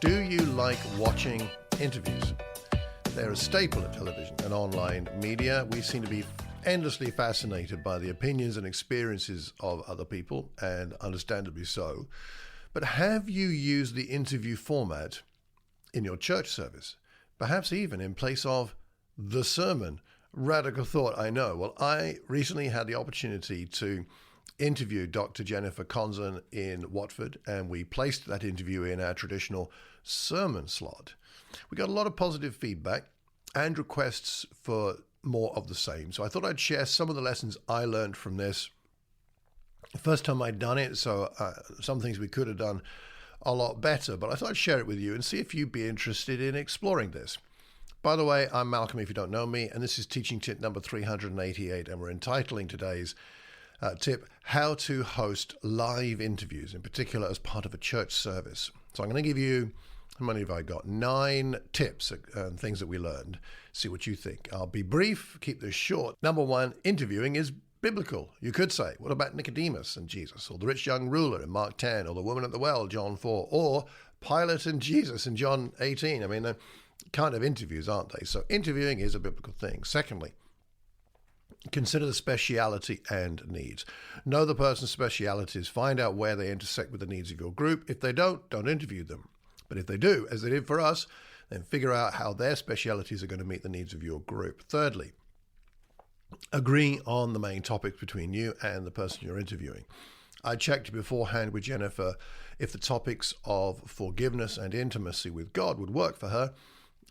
Do you like watching interviews? They're a staple of television and online media. We seem to be endlessly fascinated by the opinions and experiences of other people, and understandably so. But have you used the interview format in your church service? Perhaps even in place of the sermon? Radical thought, I know. Well, I recently had the opportunity to interview Dr. Jennifer Conzen in Watford, and we placed that interview in our traditional sermon slot. We got a lot of positive feedback and requests for more of the same. So I thought I'd share some of the lessons I learned from this. First time I'd done it, so some things we could have done a lot better, but I thought I'd share it with you and see if you'd be interested in exploring this. By the way, I'm Malcolm, if you don't know me, and this is teaching tip number 388, and we're entitling today's tip, How to Host Live Interviews, in particular as part of a church service. So I'm going to give you, how many have I got? 9 tips and things that we learned. See what you think. I'll be brief, keep this short. Number 1, interviewing is biblical, you could say. What about Nicodemus and Jesus, or the rich young ruler in Mark 10, or the woman at the well, John 4, or Pilate and Jesus in John 18? I mean, they're kind of interviews, aren't they? So interviewing is a biblical thing. Secondly, consider the speciality and needs. Know the person's specialities. Find out where they intersect with the needs of your group. If they don't interview them. But if they do, as they did for us, then figure out how their specialities are going to meet the needs of your group. Thirdly, agree on the main topics between you and the person you're interviewing. I checked beforehand with Jennifer if the topics of forgiveness and intimacy with God would work for her.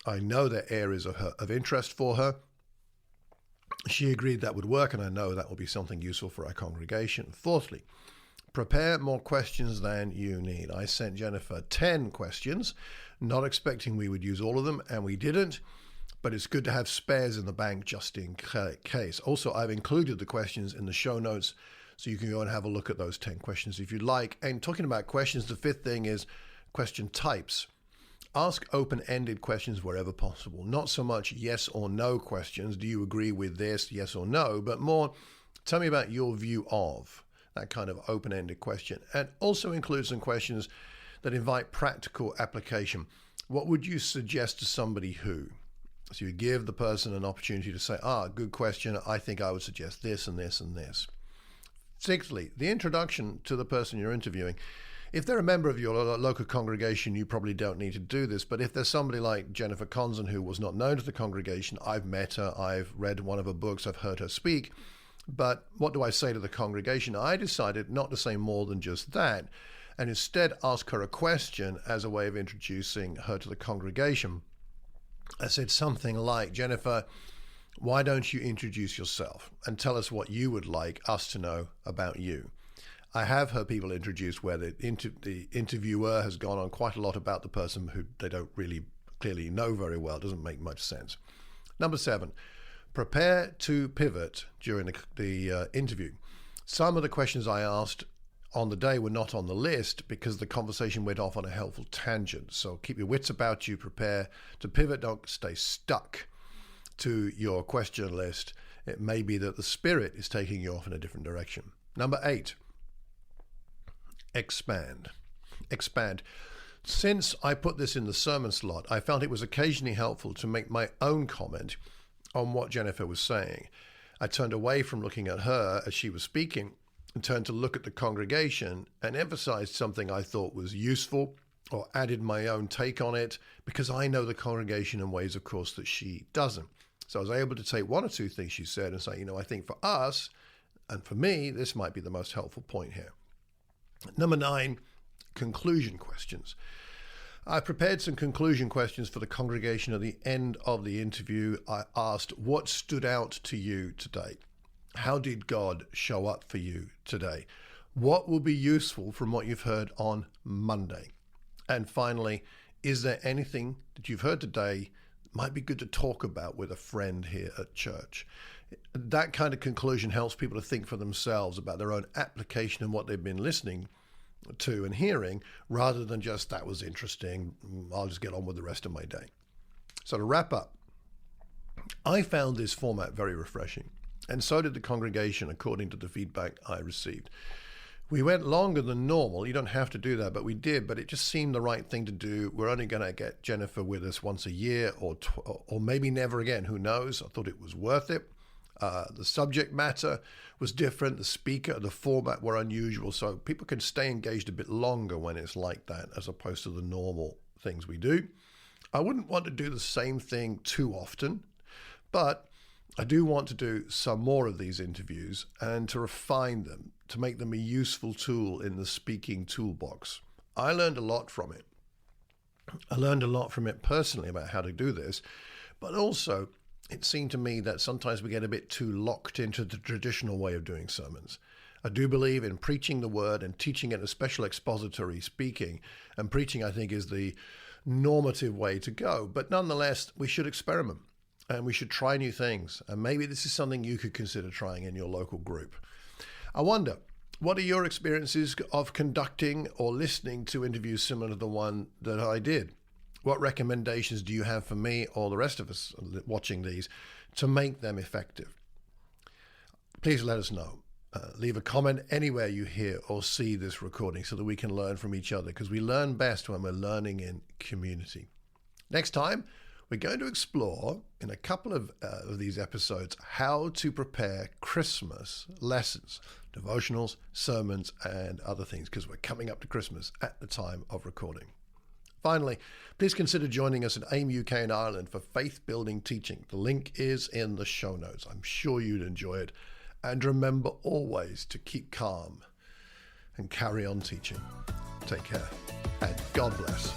I know they're areas of interest for her. She agreed that would work, and I know that will be something useful for our congregation. Fourthly, prepare more questions than you need. I sent Jennifer 10 questions, not expecting we would use all of them, and we didn't, but it's good to have spares in the bank just in case. Also, I've included the questions in the show notes, so you can go and have a look at those 10 questions if you'd like. And talking about questions, the 5th thing is question types. Ask open-ended questions wherever possible. Not so much yes or no questions. Do you agree with this, yes or no? But more, tell me about your view of, that kind of open-ended question. And also include some questions that invite practical application. What would you suggest to somebody who? So you give the person an opportunity to say, good question. I think I would suggest this and this and this. Sixthly, the introduction to the person you're interviewing. If they're a member of your local congregation, you probably don't need to do this. But if there's somebody like Jennifer Conzen who was not known to the congregation, I've met her, I've read one of her books, I've heard her speak. But what do I say to the congregation? I decided not to say more than just that, and instead ask her a question as a way of introducing her to the congregation. I said something like, Jennifer, why don't you introduce yourself and tell us what you would like us to know about you? I have heard people introduced where the interviewer has gone on quite a lot about the person who they don't really clearly know very well. It doesn't make much sense. Number 7, prepare to pivot during the interview. Some of the questions I asked on the day were not on the list because the conversation went off on a helpful tangent. So keep your wits about you, prepare to pivot, don't stay stuck to your question list. It may be that the Spirit is taking you off in a different direction. Number 8, expand. Since I put this in the sermon slot, I found it was occasionally helpful to make my own comment on what Jennifer was saying. I turned away from looking at her as she was speaking and turned to look at the congregation and emphasized something I thought was useful or added my own take on it because I know the congregation in ways, of course, that she doesn't. So I was able to take 1 or 2 things she said and say, I think for us and for me, this might be the most helpful point here. Number 9, conclusion questions. I prepared some conclusion questions for the congregation at the end of the interview. I asked, what stood out to you today? How did God show up for you today? What will be useful from what you've heard on Monday? And finally, is there anything that you've heard today that might be good to talk about with a friend here at church? That kind of conclusion helps people to think for themselves about their own application and what they've been listening to and hearing, rather than just, that was interesting, I'll just get on with the rest of my day. So to wrap up, I found this format very refreshing, and so did the congregation according to the feedback I received. We went longer than normal. You don't have to do that, but we did. But it just seemed the right thing to do. We're only going to get Jennifer with us once a year or maybe never again. Who knows? I thought it was worth it. The subject matter was different. The speaker, the format were unusual. So people can stay engaged a bit longer when it's like that, as opposed to the normal things we do. I wouldn't want to do the same thing too often, but I do want to do some more of these interviews and to refine them, to make them a useful tool in the speaking toolbox. I learned a lot from it. I learned a lot from it personally about how to do this, but also it seemed to me that sometimes we get a bit too locked into the traditional way of doing sermons. I do believe in preaching the word and teaching it, especially expository speaking, and preaching, I think, is the normative way to go. But nonetheless, we should experiment. And we should try new things. And maybe this is something you could consider trying in your local group. I wonder, what are your experiences of conducting or listening to interviews similar to the one that I did? What recommendations do you have for me or the rest of us watching these to make them effective? Please let us know. Leave a comment anywhere you hear or see this recording so that we can learn from each other, because we learn best when we're learning in community. Next time, we're going to explore in a couple of these episodes how to prepare Christmas lessons, devotionals, sermons, and other things, because we're coming up to Christmas at the time of recording. Finally, please consider joining us at AIM UK and Ireland for faith-building teaching. The link is in the show notes. I'm sure you'd enjoy it. And remember always to keep calm and carry on teaching. Take care and God bless.